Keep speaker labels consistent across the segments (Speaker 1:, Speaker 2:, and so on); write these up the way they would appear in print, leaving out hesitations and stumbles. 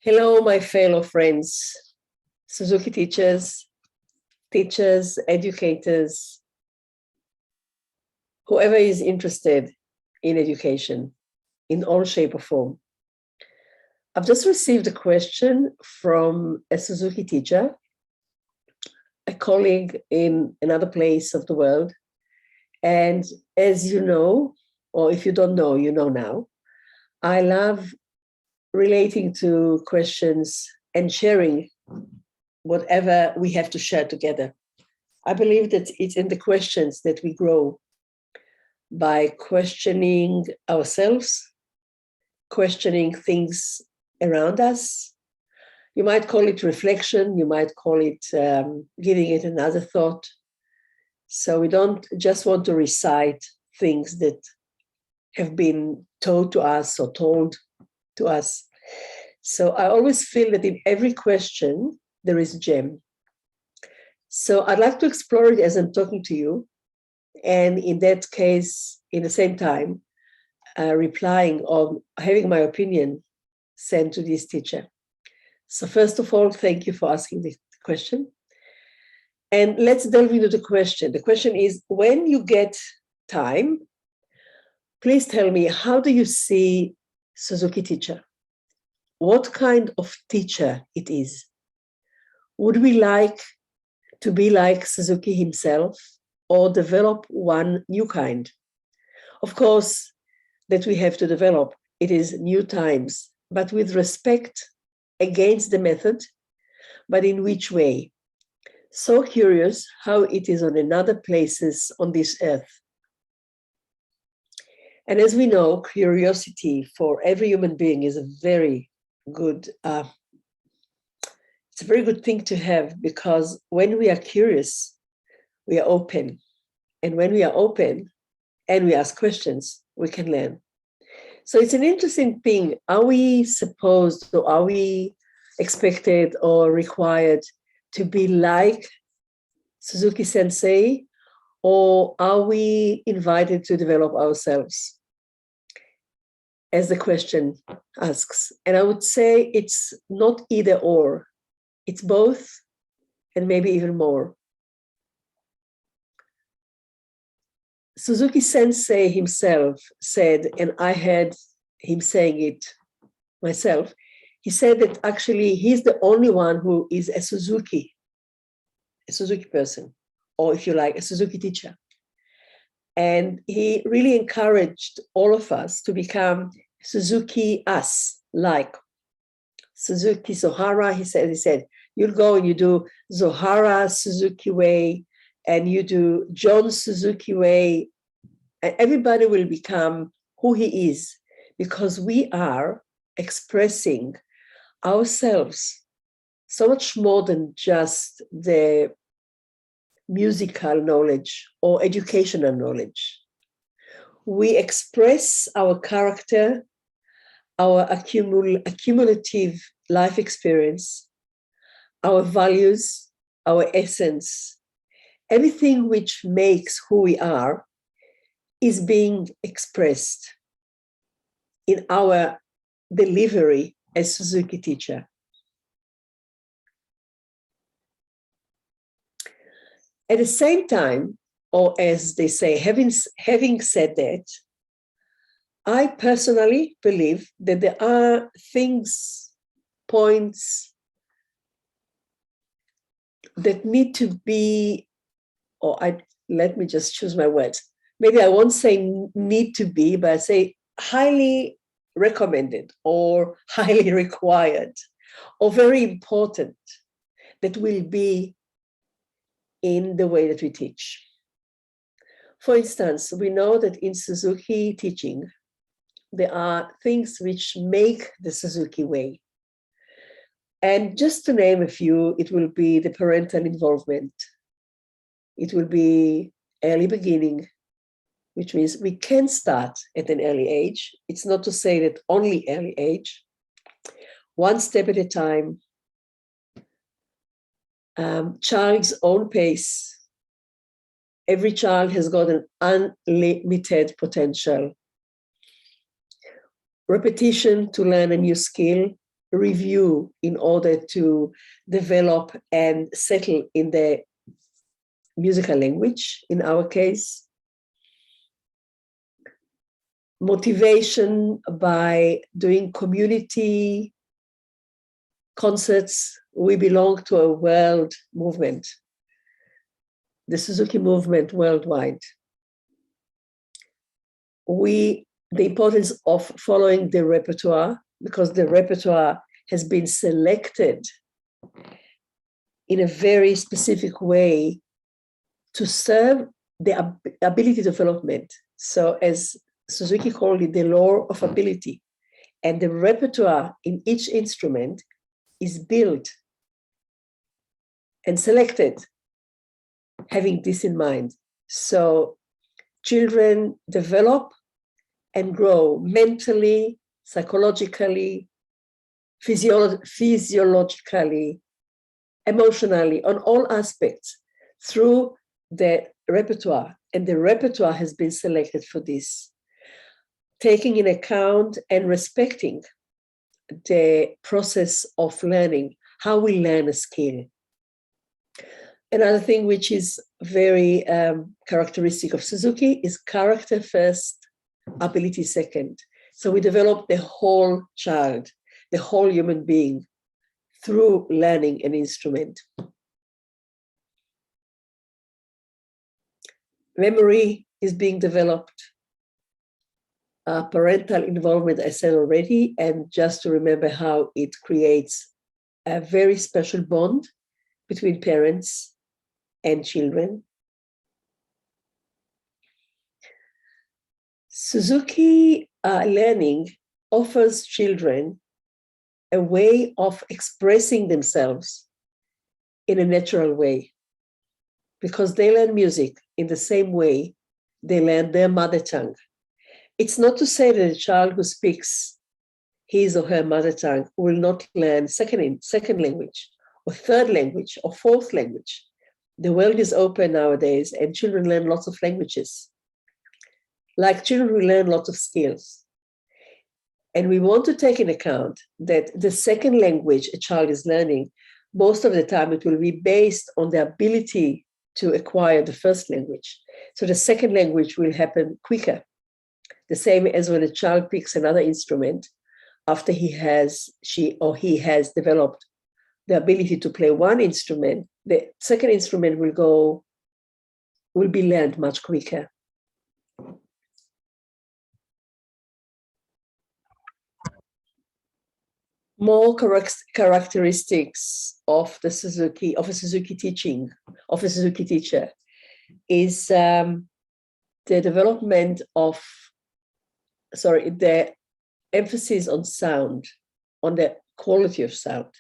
Speaker 1: Hello, my fellow friends, Suzuki teachers, educators, whoever is interested in education in all shape or form. I've just received a question from a Suzuki teacher, a colleague in another place of the world. And as you know, or if you don't know, you know now, I love relating to questions and sharing whatever we have to share together. I believe that it's in the questions that we grow, by questioning ourselves, questioning things around us. You might call it reflection, you might call it giving it another thought. So we don't just want to recite things that have been taught to us or told to us. So I always feel that in every question, there is a gem. So I'd like to explore it as I'm talking to you. And in that case, in the same time, replying or having my opinion sent to this teacher. So first of all, thank you for asking the question. And let's delve into the question. The question is, when you get time, please tell me, how do you see Suzuki teacher? What kind of teacher it is? Would we like to be like Suzuki himself or develop one new kind? Of course, that we have to develop. It is new times, but with respect against the method, but in which way? So curious how it is on another places on this earth. And as we know, curiosity for every human being is a very good, it's a very good thing to have, because when we are curious, we are open. And when we are open and we ask questions, we can learn. So it's an interesting thing. Are we supposed, or are we expected or required to be like Suzuki Sensei, or are we invited to develop ourselves? As the question asks. And I would say it's not either or, it's both, and maybe even more. Suzuki Sensei himself said, and I had him saying it myself, he said that actually he's the only one who is a Suzuki person, or if you like, a Suzuki teacher. And he really encouraged all of us to become Suzuki us, like Suzuki Zohara. He said, you'll go and you do Zohara Suzuki way, and you do John Suzuki way, and everybody will become who he is, because we are expressing ourselves so much more than just the musical knowledge or educational knowledge. We express our character, our accumulative life experience, our values, our essence. Everything which makes who we are is being expressed in our delivery as Suzuki teacher. At the same time, or as they say, having said that, I personally believe that there are things, points that need to be, let me just choose my words. Maybe I won't say need to be, but I say highly recommended or highly required or very important that will be in the way that we teach. For instance, we know that in Suzuki teaching, there are things which make the Suzuki way. And just to name a few, it will be the parental involvement. It will be early beginning, which means we can start at an early age. It's not to say that only early age. One step at a time. Child's own pace. Every child has got an unlimited potential. Repetition to learn a new skill, review in order to develop and settle in the musical language, in our case. Motivation by doing community concerts. We belong to a world movement, the Suzuki movement worldwide. The importance of following the repertoire, because the repertoire has been selected in a very specific way to serve the ability development. So as Suzuki called it, the law of ability. And the repertoire in each instrument is built and selected having this in mind. So children develop and grow mentally, psychologically, physiologically, emotionally, on all aspects through the repertoire. And the repertoire has been selected for this, taking in account and respecting the process of learning, how we learn a skill. Another thing which is very characteristic of Suzuki is character first, ability second. So we develop the whole child, the whole human being through learning an instrument. Memory is being developed. Parental involvement, I said already, and just to remember how it creates a very special bond between parents and children. Suzuki learning offers children a way of expressing themselves in a natural way, because they learn music in the same way they learn their mother tongue. It's not to say that a child who speaks his or her mother tongue will not learn second language or third language or fourth language. The world is open nowadays and children learn lots of languages. Like children, we learn lots of skills. And we want to take in account that the second language a child is learning, most of the time it will be based on the ability to acquire the first language. So the second language will happen quicker. The same as when a child picks another instrument after he has developed the ability to play one instrument, the second instrument will be learned much quicker. More characteristics of a Suzuki teacher is the emphasis on sound, on the quality of sound.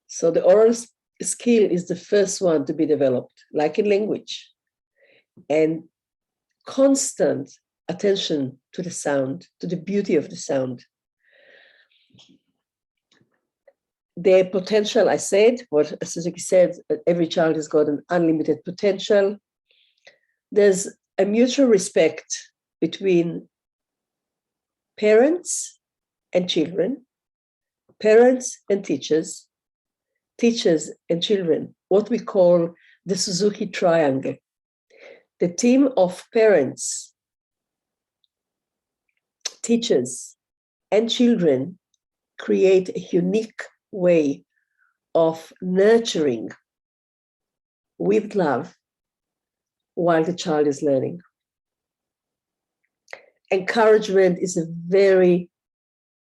Speaker 1: So the oral skill is the first one to be developed, like in language, and constant attention to the sound, to the beauty of the sound. The potential, I said, what Suzuki said, every child has got an unlimited potential. There's a mutual respect between parents and children, parents and teachers, teachers and children, what we call the Suzuki triangle. The team of parents, teachers, and children create a unique way of nurturing with love while the child is learning. Encouragement is a very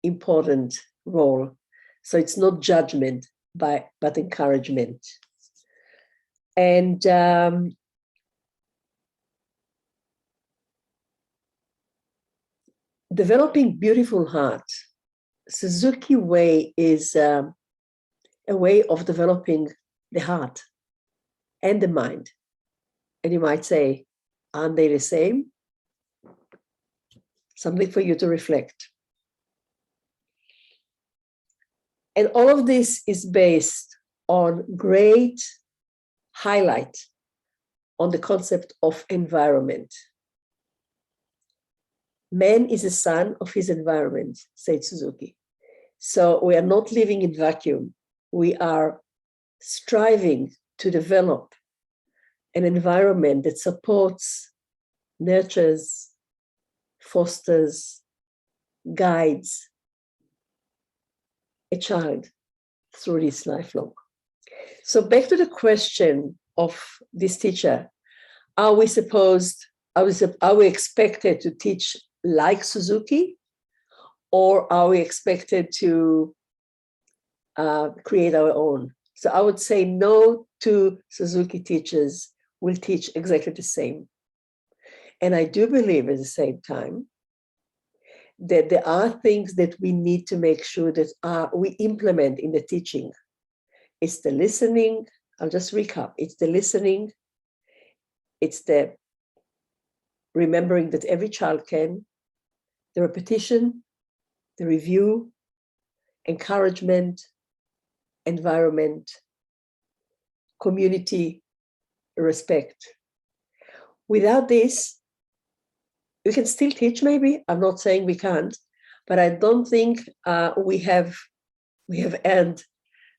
Speaker 1: important role. So it's not judgment, but encouragement. And developing beautiful heart. Suzuki way is a way of developing the heart and the mind. And you might say, aren't they the same? Something for you to reflect. And all of this is based on great highlight on the concept of environment. Man is a son of his environment, said Suzuki. So we are not living in vacuum. We are striving to develop an environment that supports, nurtures, fosters, guides a child through this lifelong. So back to the question of this teacher, are we expected to teach like Suzuki, or are we expected to create our own? So I would say no two Suzuki teachers will teach exactly the same. And I do believe at the same time that there are things that we need to make sure that we implement in the teaching. It's the listening. I'll just recap. It's the listening. It's the remembering that every child can, the repetition, the review, encouragement, environment, community, respect. Without this, we can still teach maybe. I'm not saying we can't, but I don't think we have earned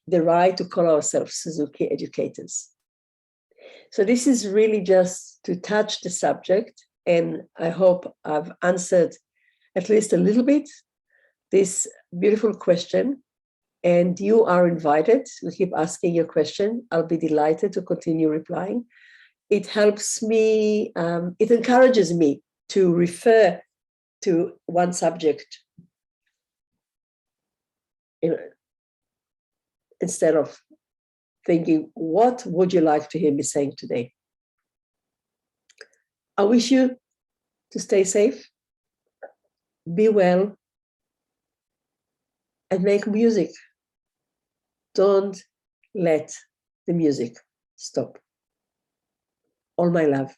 Speaker 1: the right to call ourselves Suzuki educators. So this is really just to touch the subject, and I hope I've answered at least a little bit this beautiful question. And you are invited to keep asking your question. I'll be delighted to continue replying. It helps me, it encourages me to refer to one subject, instead of thinking, what would you like to hear me saying today? I wish you to stay safe, be well, and make music. Don't let the music stop. All my love.